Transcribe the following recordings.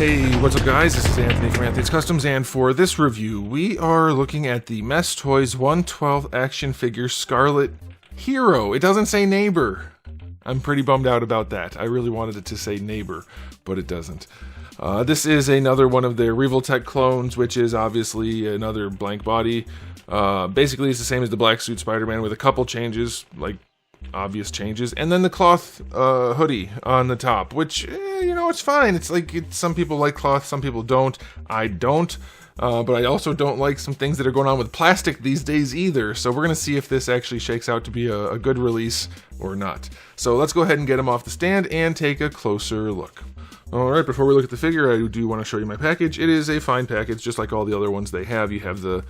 Hey, what's up guys? This is Anthony from Anthony's Customs, and for this review, we are looking at the Mess Toys 1/12 action figure SCARLET Hero. It doesn't say neighbor. I'm pretty bummed out about that. I really wanted it to say neighbor, but it doesn't. This is another one of their Revoltech clones, which is obviously another blank body. Basically, it's the same as the Black Suit Spider-Man with a couple changes, like obvious changes, and then the cloth hoodie on the top, which it's fine. It's like some people like cloth, some people don't. I don't, but I also don't like some things that are going on with plastic these days either. So we're gonna see if this actually shakes out to be a good release or not. So let's go ahead and get him off the stand and take a closer look. Alright, before we look at the figure, I do want to show you my package. It is a fine package, just like all the other ones they have. You have the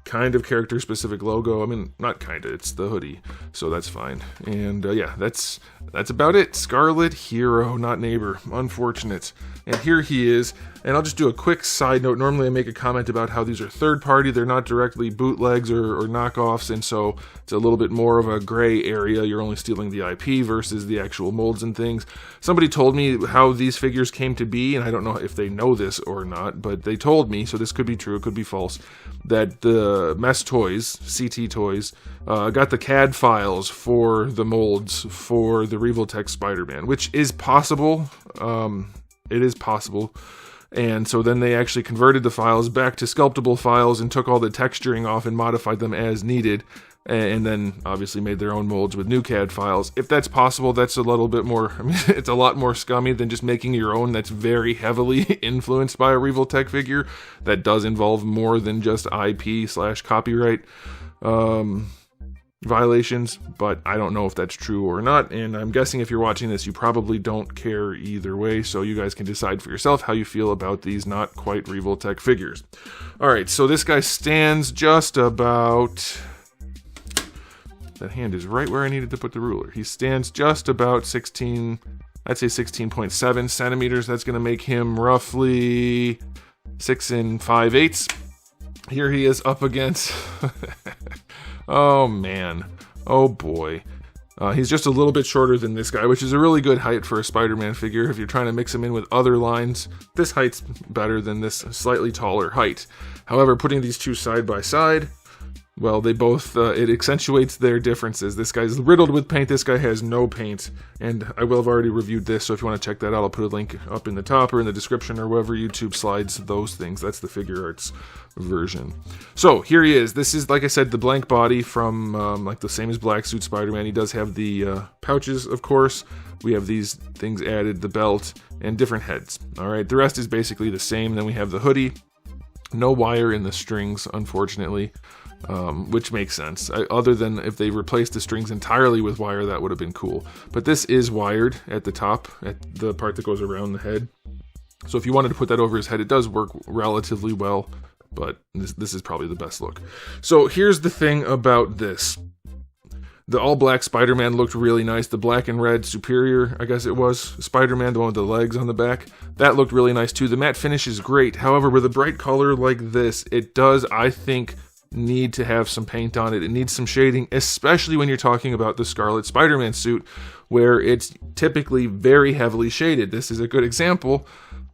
kind of character-specific logo. I mean, not kinda, it's the hoodie, so that's fine. And yeah, that's about it. SCARLET Hero, not neighbor. Unfortunate. And here he is. And I'll just do a quick side note. Normally I make a comment about how these are third-party. They're not directly bootlegs or knockoffs, and so it's a little bit more of a gray area. You're only stealing the IP versus the actual molds and things. Somebody told me how these figures came to be, and I don't know if they know this or not, but they told me, so this could be true, it could be false, that the Mess Toys, CT Toys, got the CAD files for the molds for the Revoltech Spider-Man, which is possible. It is possible. And so then they actually converted the files back to sculptable files and took all the texturing off and modified them as needed, and then obviously made their own molds with new CAD files. If that's possible, that's a little bit more, I mean, it's a lot more scummy than just making your own that's very heavily influenced by a Revoltech figure. That does involve more than just IP/copyright violations, but I don't know if that's true or not, and I'm guessing if you're watching this, you probably don't care either way, so you guys can decide for yourself how you feel about these not quite Revoltech figures. Alright, so this guy stands just about... That hand is right where I needed to put the ruler. He stands just about 16, I'd say 16.7 centimeters. That's going to make him roughly 6 5/8. Here he is up against... Oh man, oh boy. He's just a little bit shorter than this guy, which is a really good height for a Spider-Man figure. If you're trying to mix him in with other lines, this height's better than this slightly taller height. However, putting these two side by side, well, they both, it accentuates their differences. This guy's riddled with paint, this guy has no paint, and I will have already reviewed this, so if you want to check that out, I'll put a link up in the top or in the description or wherever YouTube slides those things. That's the Figure Arts version. So, here he is. This is, like I said, the blank body from, like the same as Black Suit Spider-Man. He does have the pouches, of course. We have these things added, the belt, and different heads. Alright, the rest is basically the same. Then we have the hoodie. No wire in the strings, unfortunately. Which makes sense. Other than if they replaced the strings entirely with wire, that would have been cool. But this is wired at the top, at the part that goes around the head. So if you wanted to put that over his head, it does work relatively well, but this is probably the best look. So here's the thing about this. The all-black Spider-Man looked really nice. The black and red Superior, I guess it was, Spider-Man, the one with the legs on the back, that looked really nice too. The matte finish is great. However, with a bright color like this, it does, I think, need to have some paint on it. It needs some shading, especially when you're talking about the Scarlet Spider-Man suit, where it's typically very heavily shaded. This is a good example.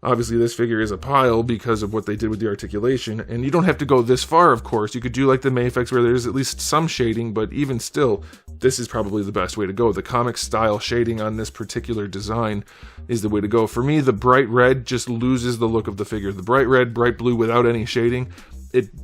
Obviously, this figure is a pile because of what they did with the articulation, and you don't have to go this far, of course. You could do like the Mayfix, where there's at least some shading, but even still, this is probably the best way to go. The comic style shading on this particular design is the way to go. For me, the bright red just loses the look of the figure. The bright red, bright blue without any shading,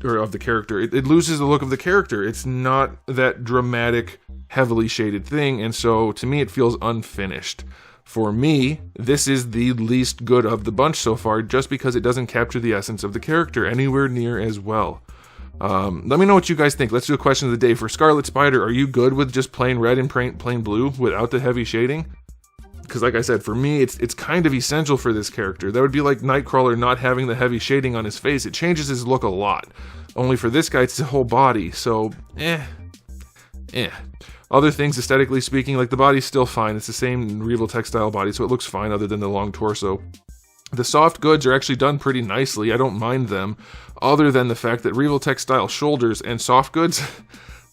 or of the character, it loses the look of the character. It's not that dramatic, heavily shaded thing, and so to me it feels unfinished. For me, this is the least good of the bunch so far, just because it doesn't capture the essence of the character anywhere near as well. Let me know what you guys think. Let's do a question of the day. For Scarlet Spider, are you good with just plain red and plain blue without the heavy shading? Because like I said, for me, it's kind of essential for this character. That would be like Nightcrawler not having the heavy shading on his face. It changes his look a lot. Only for this guy, it's the whole body, so Other things, aesthetically speaking, like the body's still fine. It's the same Revoltech style body, so it looks fine other than the long torso. The soft goods are actually done pretty nicely. I don't mind them, other than the fact that Revoltech style shoulders and soft goods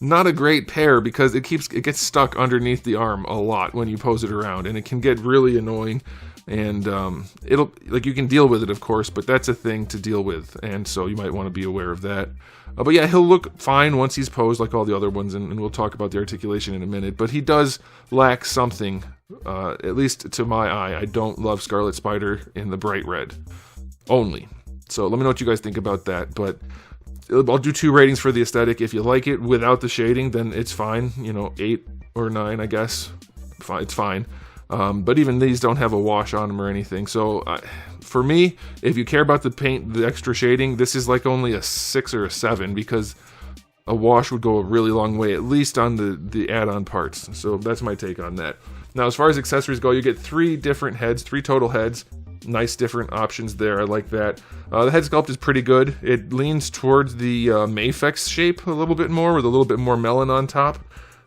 not a great pair because it gets stuck underneath the arm a lot when you pose it around, and it can get really annoying. And you can deal with it, of course, but that's a thing to deal with, and so you might want to be aware of that. But yeah, he'll look fine once he's posed like all the other ones, and we'll talk about the articulation in a minute. But he does lack something, at least to my eye. I don't love Scarlet Spider in the bright red only. So let me know what you guys think about that. But I'll do 2 ratings for the aesthetic. If you like it without the shading, then it's fine. 8 or 9, I guess. It's fine. But even these don't have a wash on them or anything. So for me, if you care about the paint, the extra shading, this is like only a 6 or a 7 because a wash would go a really long way, at least on the add-on parts. So that's my take on that. Now, as far as accessories go, you get 3 different heads, 3 total heads. Nice different options there. I like that. The head sculpt is pretty good. It leans towards the Mafex shape a little bit more, with a little bit more melon on top.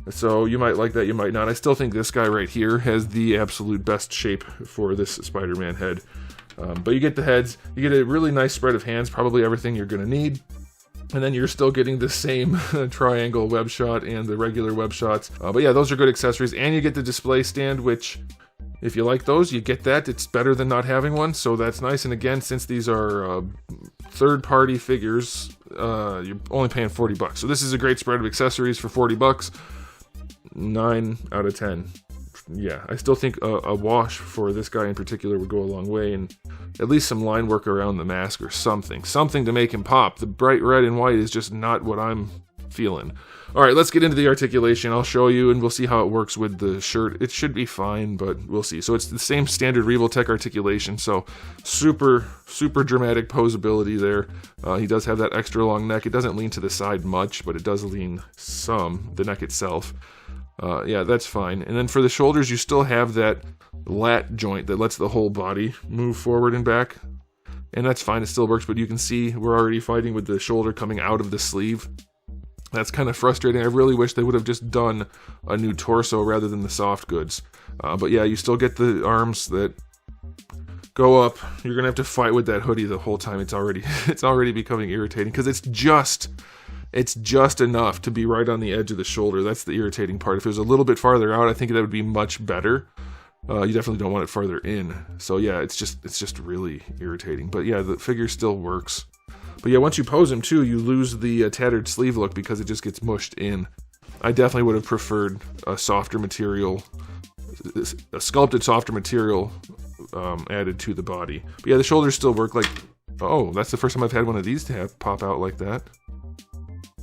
So you might like that, you might not. I still think this guy right here has the absolute best shape for this Spider-Man head. But you get the heads, you get a really nice spread of hands, probably everything you're going to need. And then you're still getting the same triangle web shot and the regular web shots. But yeah, those are good accessories. And you get the display stand, which, if you like those, you get that. It's better than not having one, so that's nice. And again, since these are third-party figures, you're only paying $40. So this is a great spread of accessories for $40. 9 out of 10. Yeah, I still think a wash for this guy in particular would go a long way, and at least some line work around the mask or something to make him pop. The bright red and white is just not what I'm feeling. Alright, let's get into the articulation. I'll show you, and we'll see how it works with the shirt. It should be fine, but we'll see. So it's the same standard Revoltech articulation, so super dramatic posability there. He does have that extra long neck. It doesn't lean to the side much, but it does lean some, the neck itself. Yeah, that's fine. And then for the shoulders, you still have that lat joint that lets the whole body move forward and back. And that's fine, it still works, but you can see we're already fighting with the shoulder coming out of the sleeve. That's kind of frustrating. I really wish they would have just done a new torso rather than the soft goods. But yeah, you still get the arms that go up. You're gonna have to fight with that hoodie the whole time. It's already becoming irritating because it's just enough to be right on the edge of the shoulder. That's the irritating part. If it was a little bit farther out, I think that would be much better. You definitely don't want it farther in. So yeah, it's just really irritating. But yeah, the figure still works. But yeah, once you pose him too, you lose the tattered sleeve look because it just gets mushed in. I definitely would have preferred a softer material, a sculpted softer material added to the body. But yeah, the shoulders still work like... Oh, that's the first time I've had one of these to pop out like that.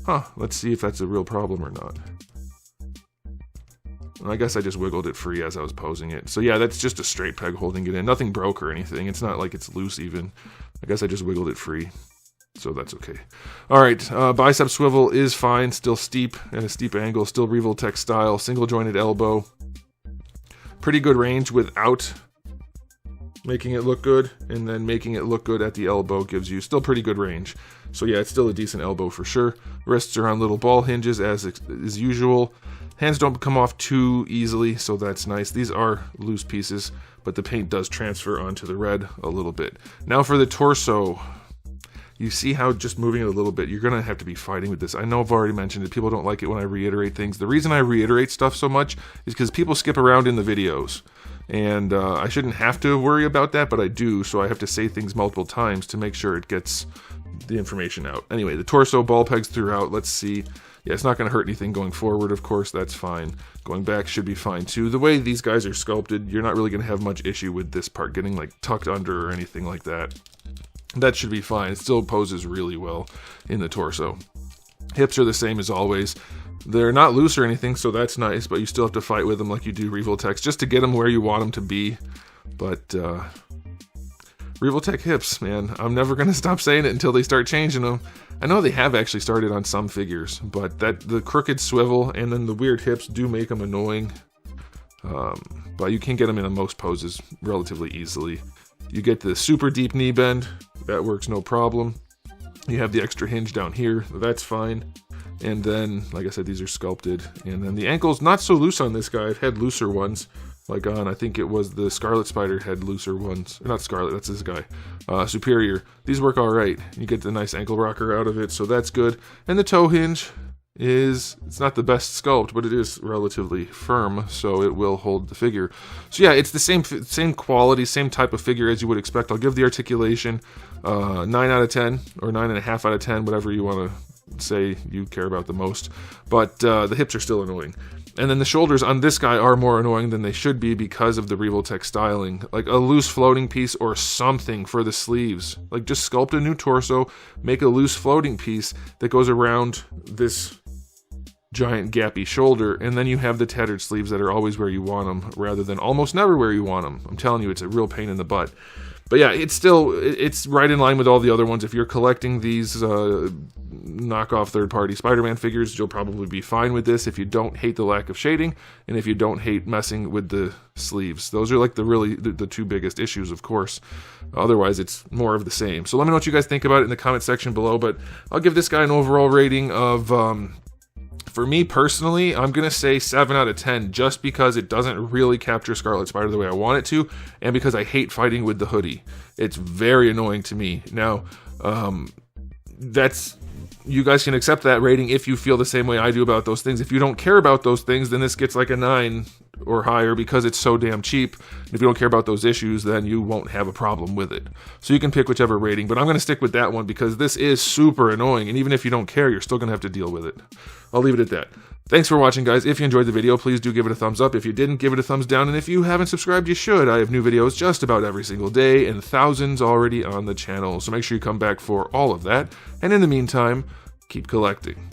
Huh, let's see if that's a real problem or not. I guess I just wiggled it free as I was posing it. So yeah, that's just a straight peg holding it in. Nothing broke or anything. It's not like it's loose even. I guess I just wiggled it free. So that's okay. Alright, bicep swivel is fine. Still steep at a steep angle. Still Revoltech style. Single jointed elbow. Pretty good range without making it look good. And then making it look good at the elbow gives you still pretty good range. So yeah, it's still a decent elbow for sure. Wrists are on little ball hinges as usual. Hands don't come off too easily, so that's nice. These are loose pieces, but the paint does transfer onto the red a little bit. Now for the torso. You see how just moving it a little bit, you're going to have to be fighting with this. I know I've already mentioned it. People don't like it when I reiterate things. The reason I reiterate stuff so much is because people skip around in the videos. And I shouldn't have to worry about that, but I do, so I have to say things multiple times to make sure it gets the information out. Anyway, the torso, ball pegs throughout. Let's see. Yeah, it's not going to hurt anything going forward, of course. That's fine. Going back should be fine, too. The way these guys are sculpted, you're not really going to have much issue with this part getting, like, tucked under or anything like that. That should be fine. It still poses really well in the torso. Hips are the same as always. They're not loose or anything, so that's nice, but you still have to fight with them like you do Revoltechs just to get them where you want them to be. But Revoltech hips, man, I'm never going to stop saying it until they start changing them. I know they have actually started on some figures, but the crooked swivel and then the weird hips do make them annoying. But you can get them in most poses relatively easily. You get the super deep knee bend. That works no problem. You have the extra hinge down here. That's fine. And then, like I said, these are sculpted. And then the ankles, not so loose on this guy. I've had looser ones. Like on, I think it was the Scarlet Spider had looser ones. Not Scarlet, that's this guy. Superior. These work alright. You get the nice ankle rocker out of it, so that's good. And the toe hinge. it's not the best sculpt, but it is relatively firm, so it will hold the figure. So yeah, it's the same quality, same type of figure as you would expect. I'll give the articulation 9 out of 10, or 9.5 out of 10, whatever you want to say you care about the most. But the hips are still annoying. And then the shoulders on this guy are more annoying than they should be because of the Revoltech styling. Like a loose floating piece or something for the sleeves. Like just sculpt a new torso, make a loose floating piece that goes around this giant gappy shoulder, and then you have the tattered sleeves that are always where you want them rather than almost never where you want them. I'm telling you, it's a real pain in the butt. But yeah, it's right in line with all the other ones. If you're collecting these knockoff third-party Spider-Man figures, you'll probably be fine with this if you don't hate the lack of shading, and if you don't hate messing with the sleeves. Those are like the two biggest issues, of course. Otherwise, it's more of the same. So let me know what you guys think about it in the comment section below, but I'll give this guy an overall rating of... for me personally, I'm going to say 7 out of 10 just because it doesn't really capture Scarlet Spider the way I want it to, and because I hate fighting with the hoodie. It's very annoying to me. Now, you guys can accept that rating if you feel the same way I do about those things. If you don't care about those things, then this gets like a 9 or higher because it's so damn cheap. If you don't care about those issues, then you won't have a problem with it. So you can pick whichever rating, but I'm going to stick with that one because this is super annoying, and even if you don't care, you're still going to have to deal with it. I'll leave it at that. Thanks for watching, guys. If you enjoyed the video, please do give it a thumbs up. If you didn't, give it a thumbs down, and if you haven't subscribed, you should. I have new videos just about every single day, and thousands already on the channel, so make sure you come back for all of that. And in the meantime, keep collecting.